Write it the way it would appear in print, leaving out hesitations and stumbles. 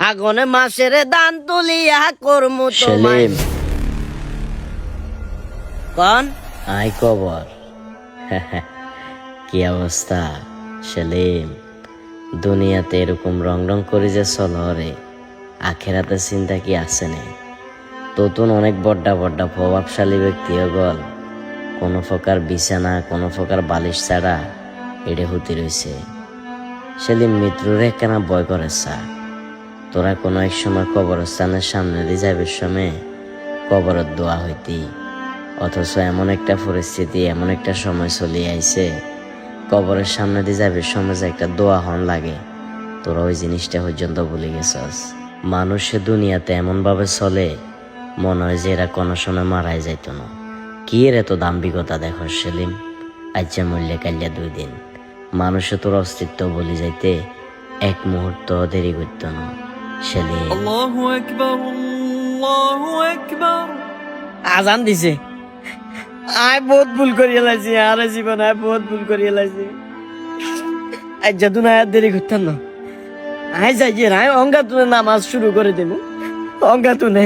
আগনে মাসের দান তুলিয়া করমু তোমায়। সেলিম কোন আই কবর। কি অবস্থা সেলিম? দুনিয়াতে এরকম রং রং করে যে চলো রে, আখেরাতে চিন্তা কি আছে নে? তোতুন অনেক বড্ডা বড্ডা প্রভাবশালী ব্যক্তি গল কোনো প্রকার বিছানা কোনো প্রকার বালিশ ছাড়া এড়ে হতে রয়েছে। সেলিম মৃত্যুরে কেন ভয় করেছা? তোরা কোনো এক সময় কবরস্থানের সামনে দিয়ে যাবে সময় কবরের দোয়া হইতি, অথচ এমন একটা পরিস্থিতি এমন একটা সময় চলে আইছে কবরের সামনে দিয়ে যাবে সময় যে একটা দোয়া হন লাগে, তোরা ওই জিনিসটা পর্যন্ত ভুলে গেছস। মানুষে দুনিয়াতে এমন ভাবে চলে মনে হয় যে এরা কোনো সময় মারাই যাইত না। কি এর এত দাম্ভিকতা দেখো সেলিম? আজ্জা মূল্যে কাল্যা 2 দিন মানুষে তোর অস্তিত্ব বলি যাইতে এক মুহূর্ত দেরি করত না সেলিম। আল্লাহু আকবার, আল্লাহু আকবার। আজান দিছে। আয় বহুত ভুল করিয়া লাইছি, আরে জীবন আয় বহুত ভুল করিয়া লাইছি। আজ যাদু না দেরি করতাম না। আয় যাই যে রায় অঙ্গা তুলে নামাজ শুরু করে দেবো। অঙ্গা তুলে